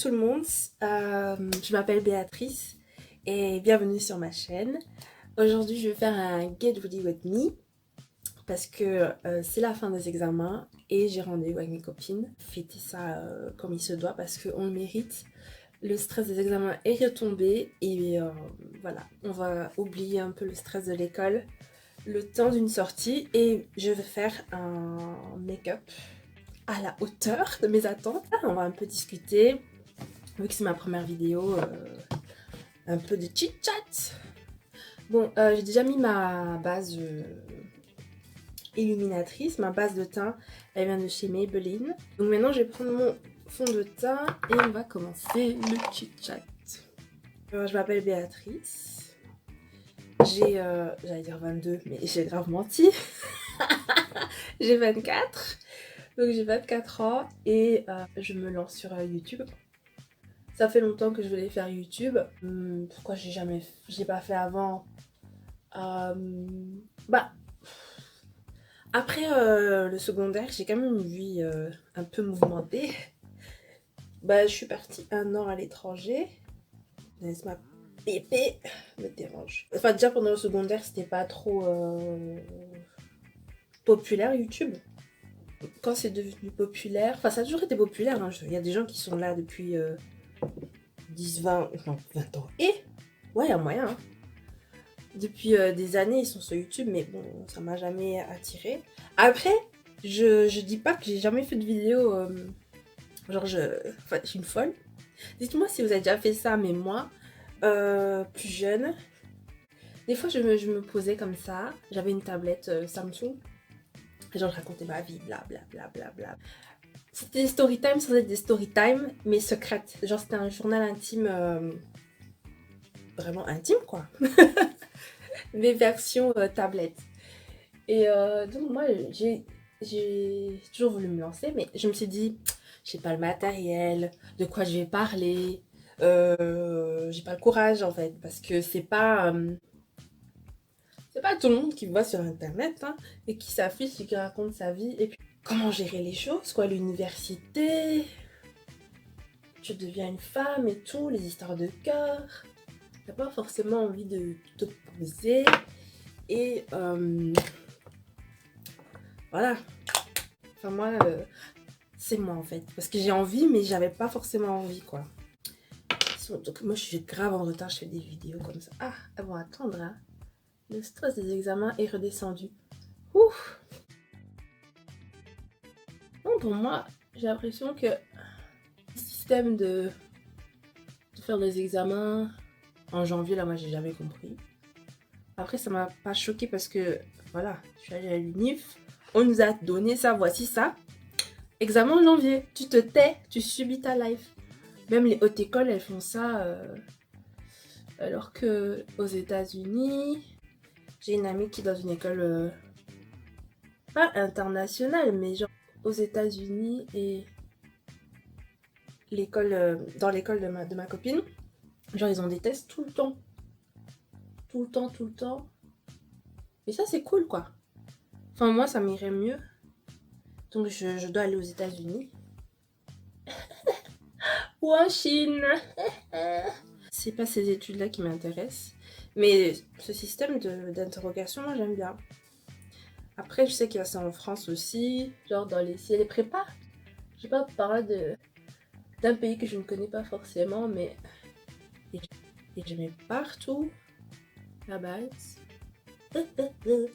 tout le monde, je m'appelle Béatrice et bienvenue sur ma chaîne. Aujourd'hui je vais faire un Get Ready With Me parce que c'est la fin des examens et j'ai rendez-vous avec mes copines. Fêter ça comme il se doit parce qu'on le mérite. Le stress des examens est retombé et voilà, on va oublier un peu le stress de l'école le temps d'une sortie et je vais faire un make-up à la hauteur de mes attentes. On va un peu discuter, vu que c'est ma première vidéo, un peu de chit-chat. Bon, j'ai déjà mis ma base illuminatrice, ma base de teint, elle vient de chez Maybelline. Donc maintenant, je vais prendre mon fond de teint et on va commencer le chit-chat. Je m'appelle Béatrice, j'ai, j'allais dire 22, mais j'ai grave menti. J'ai 24. Donc j'ai 24 ans et je me lance sur YouTube. Ça fait longtemps que je voulais faire YouTube. Pourquoi j'ai pas fait avant? Bah après le secondaire, j'ai quand même une vie un peu mouvementée. Bah je suis partie 1 an à l'étranger. Laisse-moi pépé me dérange. Enfin déjà pendant le secondaire, c'était pas trop populaire YouTube. Quand c'est devenu populaire, enfin ça a toujours été populaire, hein. Il y a des gens qui sont là depuis 10, 20, non 20 ans. Et ouais, il y a moyen. Hein. Depuis des années, ils sont sur YouTube, mais bon, ça m'a jamais attiré. Après, je dis pas que j'ai jamais fait de vidéo, enfin, je suis une folle. Dites-moi si vous avez déjà fait ça, mais moi, plus jeune, des fois je me posais comme ça, j'avais une tablette Samsung, genre je racontais ma vie, bla bla bla bla bla. C'était des story time sans être des story time, mais secrètes. Genre c'était un journal intime, vraiment intime quoi. Mais version tablette. Et donc moi j'ai toujours voulu me lancer, mais je me suis dit, j'ai pas le matériel, de quoi je vais parler, j'ai pas le courage en fait, parce que c'est pas tout le monde qui voit sur internet hein, et qui s'affiche et qui raconte sa vie et puis comment gérer les choses quoi, l'université, tu deviens une femme et tout, les histoires de cœur, t'as pas forcément envie de te poser et voilà. Enfin moi, c'est moi en fait, parce que j'ai envie mais j'avais pas forcément envie quoi. Donc moi je suis grave en retard, je fais des vidéos comme ça. Ah, elles vont attendre hein. Le stress des examens est redescendu. Ouf. Donc pour moi, j'ai l'impression que le système de faire des examens en janvier, là moi j'ai jamais compris. Après ça m'a pas choqué parce que voilà, je suis allée à l'UNIF, on nous a donné ça, voici ça. Examen en janvier, tu te tais, tu subis ta life. Même les hautes écoles, elles font ça. Alors que aux États-Unis, j'ai une amie qui est dans une école pas internationale, mais genre aux États-Unis et l'école, dans l'école de ma copine, genre ils ont des tests tout le temps, tout le temps, tout le temps. Et ça c'est cool quoi. Enfin moi ça m'irait mieux. Donc je dois aller aux États-Unis ou en Chine. C'est pas ces études-là qui m'intéressent. Mais ce système d'interrogation, moi j'aime bien. Après, je sais qu'il y a ça en France aussi, genre dans les ciels et prépa. Je vais pas parler d'un pays que je ne connais pas forcément, mais et je mets partout la base.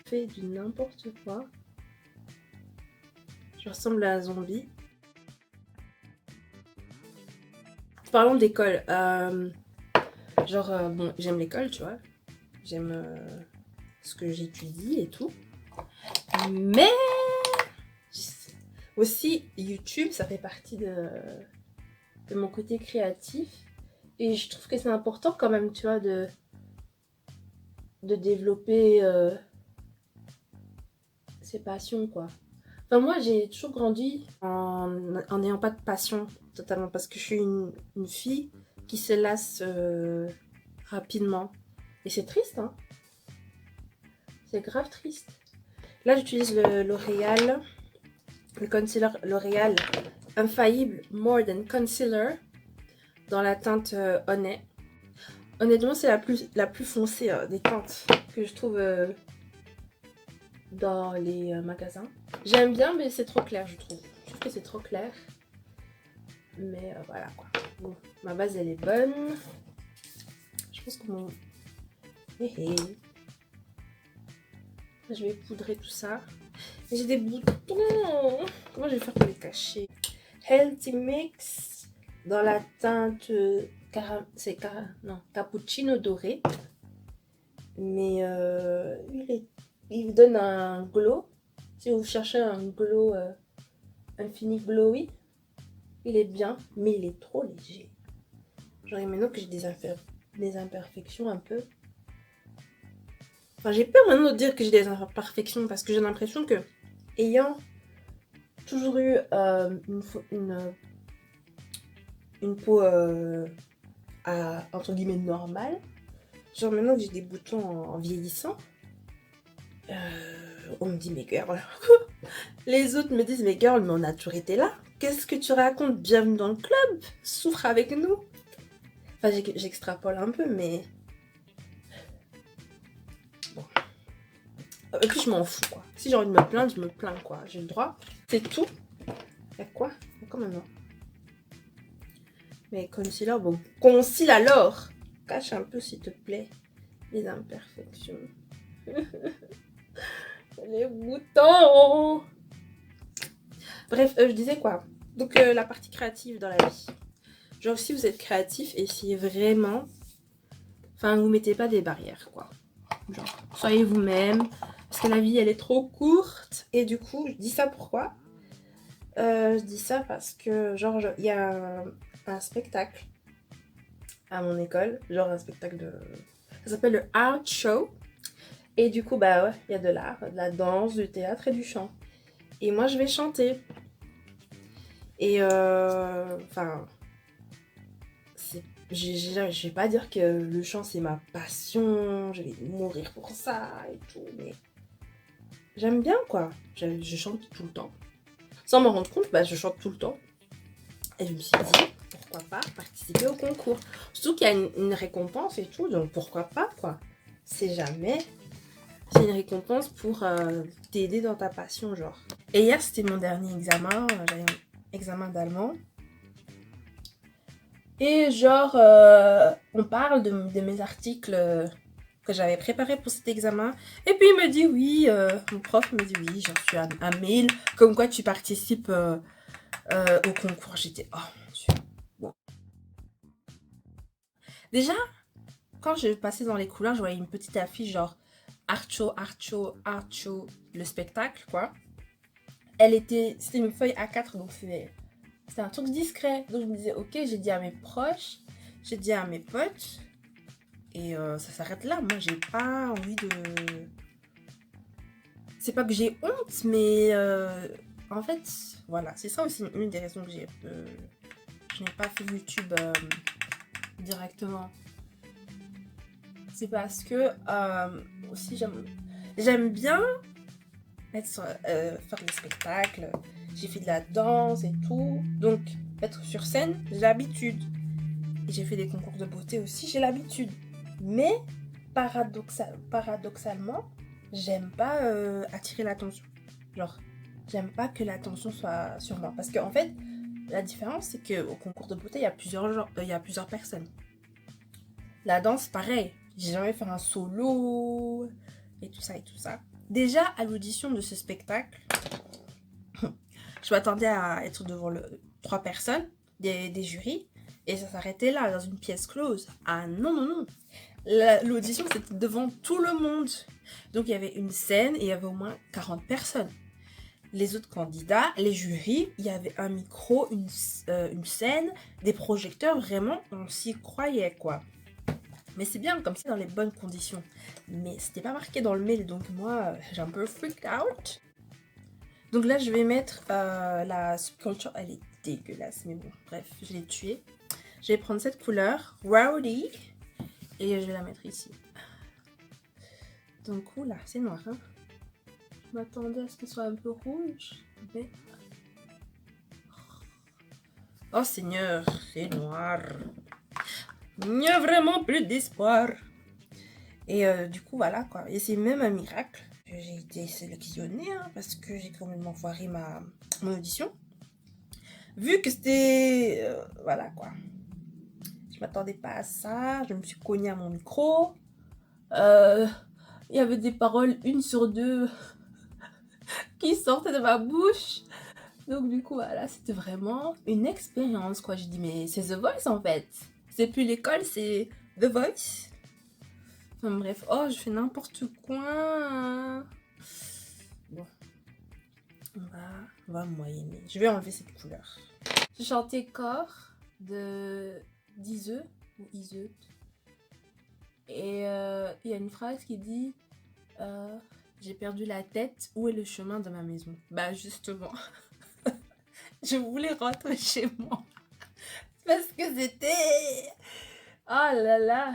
Fait du n'importe quoi. Je ressemble à un zombie. Parlons d'école. Bon, j'aime l'école, tu vois. J'aime ce que j'étudie et tout. Mais aussi, YouTube, ça fait partie de mon côté créatif. Et je trouve que c'est important quand même, tu vois, de développer ses passions, quoi. Enfin, moi, j'ai toujours grandi en n'ayant pas de passion, totalement, parce que je suis une fille qui se lasse rapidement. Et c'est triste, hein. C'est grave triste. Là, j'utilise le L'Oréal, le concealer L'Oréal Infaillible More Than Concealer. dans la teinte Honey. Honnêtement, c'est la plus foncée des teintes que je trouve dans les magasins. J'aime bien, mais c'est trop clair, je trouve. Je trouve que c'est trop clair. Mais voilà quoi. Bon, ma base, elle est bonne. Je pense que mon... Je vais poudrer tout ça. J'ai des boutons. Comment je vais faire pour les cacher? Healthy Mix dans la teinte cappuccino doré. Mais il vous donne un glow. Si vous cherchez un glow, infini glowy, il est bien, mais il est trop léger. Genre maintenant que j'ai des imperfections un peu. Enfin, j'ai peur maintenant de dire que j'ai des imperfections parce que j'ai l'impression que, ayant toujours eu une peau entre guillemets normale, genre maintenant que j'ai des boutons en vieillissant, on me dit mais girl, les autres me disent mais girl, mais on a toujours été là, qu'est-ce que tu racontes, bienvenue dans le club, souffre avec nous. Enfin, j'extrapole un peu, mais bon. Et puis je m'en fous quoi, si j'ai envie de me plaindre, je me plains quoi, j'ai le droit, c'est tout. Y'a quoi? Quand même non. Mais concealer, bon, conceal alors, cache un peu s'il te plaît les imperfections. Les boutons. Bref, je disais quoi? Donc la partie créative dans la vie. Genre si vous êtes créatif, essayez vraiment... Enfin, vous mettez pas des barrières, quoi. Genre, soyez vous-même. Parce que la vie, elle est trop courte. Et du coup, je dis ça pourquoi? Je dis ça parce que, genre, il y a un spectacle à mon école. Genre un spectacle de... Ça s'appelle le Art Show. Et du coup, bah ouais, il y a de l'art, de la danse, du théâtre et du chant. Et moi, je vais chanter. Et enfin, je vais pas dire que le chant c'est ma passion, je vais mourir pour ça et tout, mais j'aime bien quoi. Je chante tout le temps. Sans m'en rendre compte, bah, je chante tout le temps. Et je me suis dit, pourquoi pas participer au concours. Surtout qu'il y a une récompense et tout, donc pourquoi pas quoi. C'est jamais. C'est une récompense pour t'aider dans ta passion, genre. Et hier, c'était mon dernier examen. J'avais un examen d'allemand. Et genre, on parle de mes articles que j'avais préparés pour cet examen. Et puis, il me dit oui, mon prof me dit oui, j'ai reçu un mail comme quoi tu participes au concours. J'étais, oh mon Dieu. Bon. Déjà, quand je passais dans les couloirs, je voyais une petite affiche genre Archo, Archo, Archo, le spectacle, quoi. C'était une feuille A4, donc c'était un truc discret. Donc je me disais, ok, j'ai dit à mes proches, j'ai dit à mes potes, et ça s'arrête là. Moi, j'ai pas envie de... C'est pas que j'ai honte, mais en fait, voilà. C'est ça aussi une des raisons que je n'ai pas fait YouTube directement. C'est parce que aussi j'aime bien faire des spectacles. J'ai fait de la danse et tout. Donc, être sur scène, j'ai l'habitude. Et j'ai fait des concours de beauté aussi, j'ai l'habitude. Mais, paradoxalement, j'aime pas attirer l'attention. Genre, j'aime pas que l'attention soit sur moi. Parce qu'en fait, la différence, c'est qu'au concours de beauté, il y a plusieurs personnes. La danse, pareil. J'ai jamais fait un solo et tout ça et tout ça. Déjà, à l'audition de ce spectacle, je m'attendais à être devant 3 personnes, des jurys, et ça s'arrêtait là, dans une pièce close. Ah non, non, non. L'audition, c'était devant tout le monde. Donc, il y avait une scène et il y avait au moins 40 personnes. Les autres candidats, les jurys, il y avait un micro, une scène, des projecteurs, vraiment, on s'y croyait, quoi. Mais c'est bien, comme ça, dans les bonnes conditions. Mais c'était pas marqué dans le mail, donc moi, j'ai un peu freaked out. Donc là, je vais mettre la sculpture. Elle est dégueulasse, mais bon, bref, je l'ai tuée. Je vais prendre cette couleur, Rowdy, et je vais la mettre ici. Donc, oula, c'est noir, hein. Je m'attendais à ce qu'elle soit un peu rouge, mais... Oh Seigneur, c'est noir. Il n'y a vraiment plus d'espoir. Et du coup, voilà quoi. Et c'est même un miracle que j'ai été sélectionnée hein, parce que j'ai complètement foiré mon audition. Vu que c'était... voilà quoi. Je m'attendais pas à ça. Je me suis cognée à mon micro. Il y avait des paroles, une sur deux, qui sortaient de ma bouche. Donc du coup, voilà, c'était vraiment une expérience quoi. J'ai dit, mais c'est The Voice en fait. C'est plus l'école, c'est The Voice. Enfin bref, oh, je fais n'importe quoi. Bon, on va moyenner. Je vais enlever cette couleur. J'ai chanté Corps de d'Iseu ou Iseu. Et il y a une phrase qui dit j'ai perdu la tête, où est le chemin de ma maison? Bah justement, je voulais rentrer chez moi. Parce que c'était... Oh là là.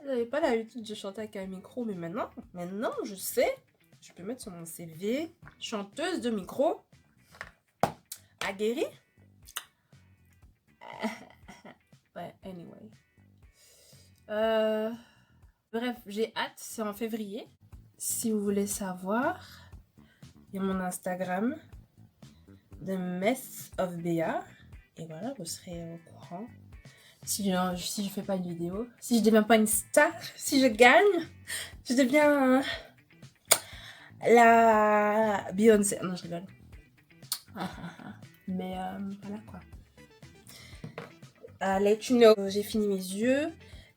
J'avais pas l'habitude de chanter avec un micro, mais maintenant je sais. Je peux mettre sur mon CV, chanteuse de micro, aguerrie. Ouais, anyway. Bref, j'ai hâte, c'est en février. Si vous voulez savoir, il y a mon Instagram, The Mess of Béa. Et voilà, vous serez au courant. Si je fais pas une vidéo, si je deviens pas une star, si je gagne, je deviens la Beyoncé. Non, je rigole. Mais voilà quoi. Let you know, j'ai fini mes yeux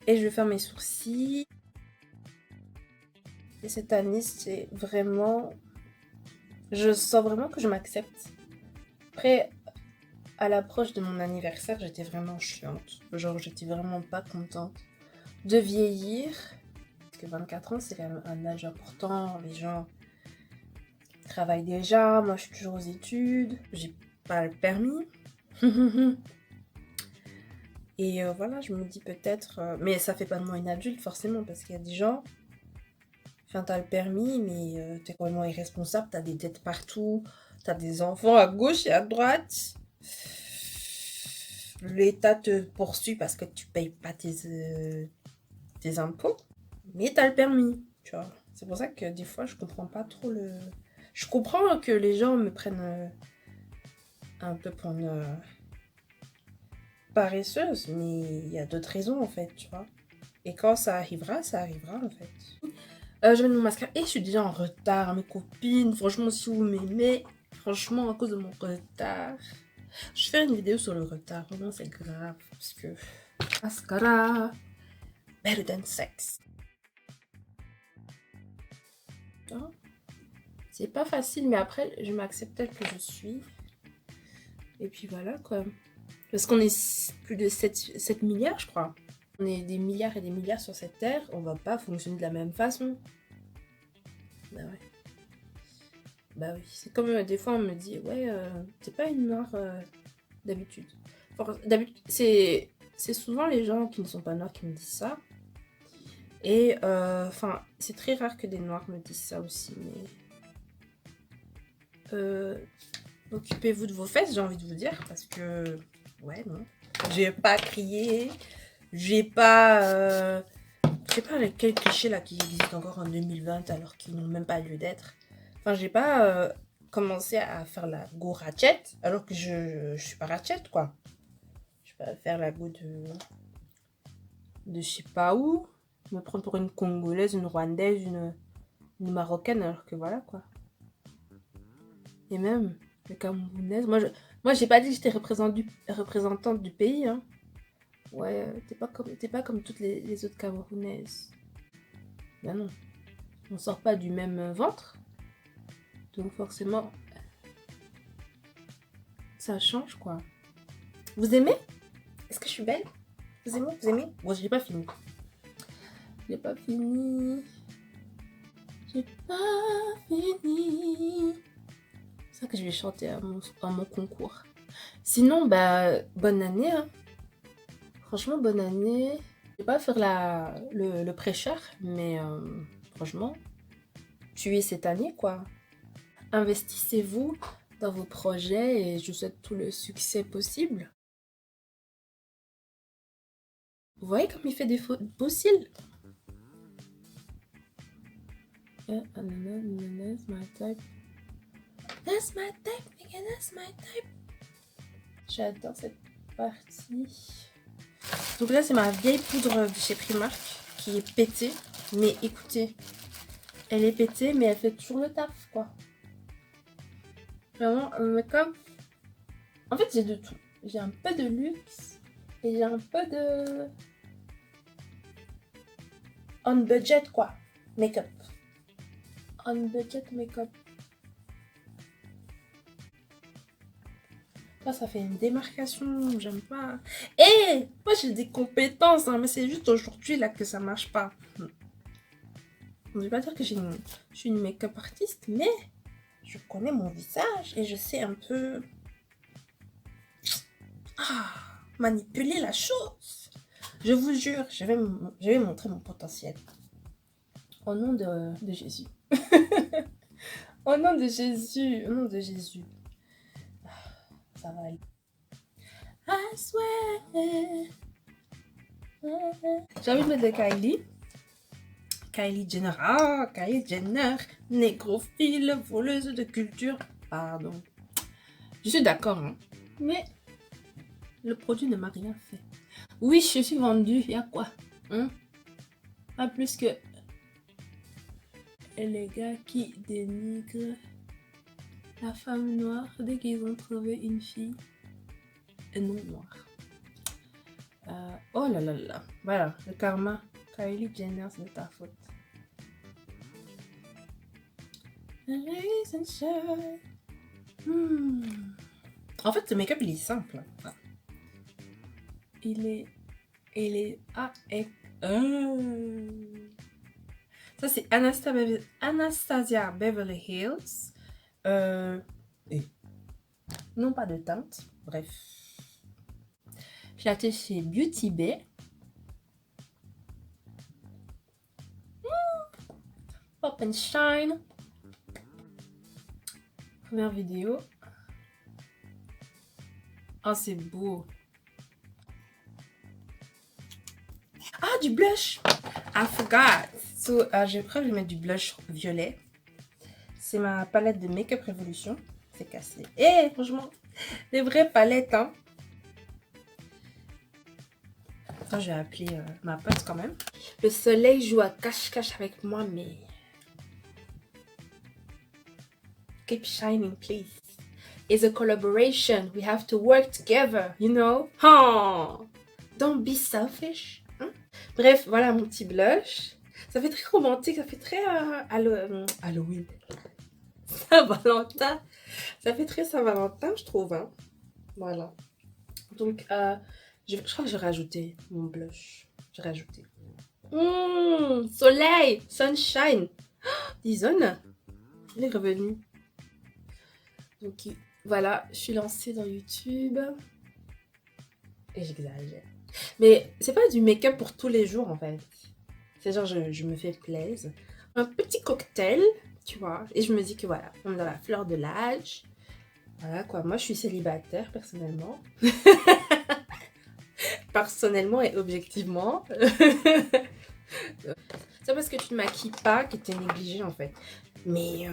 et je vais faire mes sourcils. Et cette année, c'est vraiment... Je sens vraiment que je m'accepte. Après, à l'approche de mon anniversaire, j'étais vraiment chiante. Genre, j'étais vraiment pas contente de vieillir. Parce que 24 ans, c'est quand même un âge important. Les gens travaillent déjà. Moi, je suis toujours aux études. J'ai pas le permis. Et voilà, je me dis peut-être... mais ça fait pas de moi une adulte, forcément, parce qu'il y a des gens... Enfin, t'as le permis, mais t'es complètement irresponsable. T'as des dettes partout. T'as des enfants à gauche et à droite. L'État te poursuit parce que tu payes pas tes impôts. Mais t'as le permis, tu vois. C'est pour ça que des fois, je comprends pas trop le... Je comprends que les gens me prennent un peu pour une paresseuse, mais il y a d'autres raisons, en fait, tu vois. Et quand ça arrivera, en fait. Je mets mon mascara et je suis déjà en retard, mes copines. Franchement, si vous m'aimez, franchement, à cause de mon retard, je fais une vidéo sur le retard. Vraiment, c'est grave parce que mascara, better than sex. C'est pas facile, mais après, je m'accepte tel que je suis. Et puis voilà quoi. Parce qu'on est plus de 7 milliards, je crois. On est des milliards et des milliards sur cette terre. On va pas fonctionner de la même façon. Bah ouais. Bah oui. C'est comme des fois on me dit, ouais, t'es pas une noire d'habitude. D'habitude, c'est souvent les gens qui ne sont pas noirs qui me disent ça. Et enfin, c'est très rare que des noirs me disent ça aussi, mais occupez-vous de vos fesses, j'ai envie de vous dire, parce que ouais, non, j'ai pas crié, j'ai pas je sais pas quel cliché là qui existe encore en 2020 alors qu'ils n'ont même pas lieu d'être. Enfin, j'ai pas commencé à faire la go ratchet alors que je suis pas ratchet quoi. Je vais pas faire la go de je sais pas où, me prendre pour une Congolaise, une Rwandaise, une Marocaine alors que voilà quoi. Et même les Camerounaises, moi j'ai pas dit que j'étais représentante du pays hein. Ouais, t'es pas comme toutes les autres Camerounaises. Ben non, on sort pas du même ventre. Donc forcément, ça change quoi. Vous aimez? Est-ce que je suis belle? Vous aimez? Vous aimez? Bon, j'ai pas fini. J'ai pas fini. J'ai pas fini. C'est ça que je vais chanter à mon concours. Sinon, bah, bonne année. Hein. Franchement, bonne année. Je vais pas faire le prêcheur, mais franchement, tuez cette année, quoi. Investissez-vous dans vos projets et je vous souhaite tout le succès possible. Vous voyez comme il fait des beaux cils? That's my type. That's my type, nigga, that's my type. J'adore cette partie. Donc là, c'est ma vieille poudre de chez Primark qui est pétée. Mais écoutez, elle est pétée, mais elle fait toujours le taf, quoi. Vraiment, un make-up. En fait, j'ai de tout. J'ai un peu de luxe et j'ai un peu de on budget, quoi. Make-up. On budget make-up. Ça fait une démarcation, j'aime pas. Et moi j'ai des compétences, hein, mais c'est juste aujourd'hui là que ça marche pas. Je vais pas dire que je suis une make-up artiste, mais je connais mon visage et je sais un peu manipuler la chose. Je vous jure, je vais montrer mon potentiel. Au nom de Jésus. Au nom de Jésus, au nom de Jésus. Ça va aller. I swear. J'ai envie de mettre de Kylie. Kylie Jenner. Ah, Kylie Jenner. Négrophile, voleuse de culture. Pardon. Je suis d'accord, hein. Mais le produit ne m'a rien fait. Oui, je suis vendue. Il y a quoi, hein? Pas plus que les gars qui dénigrent la femme noire dès qu'ils ont trouvé une fille non noire. Oh là là là. Voilà, le karma. Kylie Jenner, c'est de ta faute. En fait, ce make-up, il est simple. Il est... Ah, et... Ça, c'est Anastasia Beverly Hills. Non, pas de teinte. Bref. Je l'ai acheté chez Beauty Bay. Pop and Shine. Première vidéo. Oh, c'est beau. Ah, du blush. I forgot. So, je crois que je vais mettre du blush violet. C'est ma palette de Makeup Revolution. C'est cassé. Et franchement, des vraies palettes, hein. Attends, je vais appeler ma pote quand même. Le soleil joue à cache-cache avec moi, mais... Keep shining, please. It's a collaboration. We have to work together, you know? Oh, don't be selfish. Hein? Bref, voilà mon petit blush. Ça fait très romantique, ça fait très Halloween. Saint-Valentin. Ça fait très Saint-Valentin, je trouve. Hein? Voilà. Donc, je crois que j'ai rajouté mon blush. J'ai rajouté. Soleil, sunshine. Dizon, il est revenu. Donc, voilà, je suis lancée dans YouTube. Et j'exagère. Mais c'est pas du make-up pour tous les jours, en fait. C'est genre, je me fais plaisir. Un petit cocktail, tu vois. Et je me dis que voilà, on est dans la fleur de l'âge. Voilà, quoi. Moi, je suis célibataire, personnellement. Personnellement et objectivement. C'est parce que tu ne maquilles pas que tu es négligée, en fait. Mais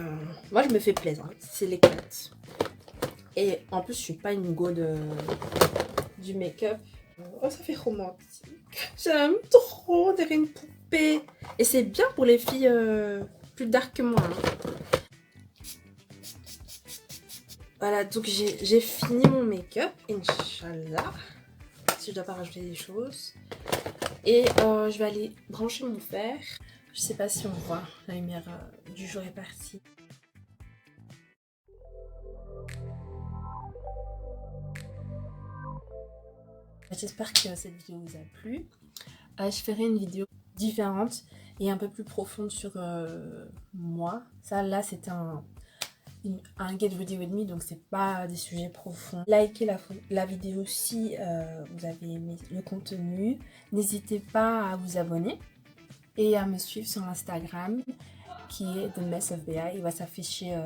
moi, je me fais plaisir. C'est l'éclate. Et en plus, je suis pas une go du make-up. Oh, ça fait romantique. J'aime trop derrière une poupée. Et c'est bien pour les filles plus dark que moi. Hein. Voilà, donc j'ai fini mon make-up. Inch'Allah. Si je dois pas rajouter des choses. Et je vais aller brancher mon fer. Je sais pas si on voit. La lumière du jour est partie. J'espère que cette vidéo vous a plu. Je ferai une vidéo différente et un peu plus profonde sur moi. Ça là c'est un get ready with me, donc c'est pas des sujets profonds. Likez la vidéo si vous avez aimé le contenu. N'hésitez pas à vous abonner et à me suivre sur Instagram qui est The Mess of Béa. Il va s'afficher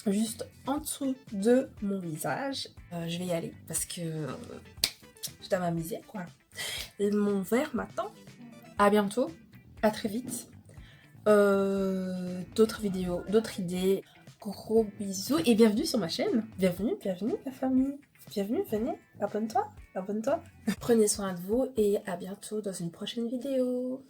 juste en dessous de mon visage. Je vais y aller parce que je dois m'amuser quoi. Mon verre m'attend. À bientôt, à très vite. D'autres vidéos, d'autres idées. Gros bisous et bienvenue sur ma chaîne. Bienvenue la famille. Bienvenue, venez, abonne-toi. Prenez soin de vous et à bientôt dans une prochaine vidéo.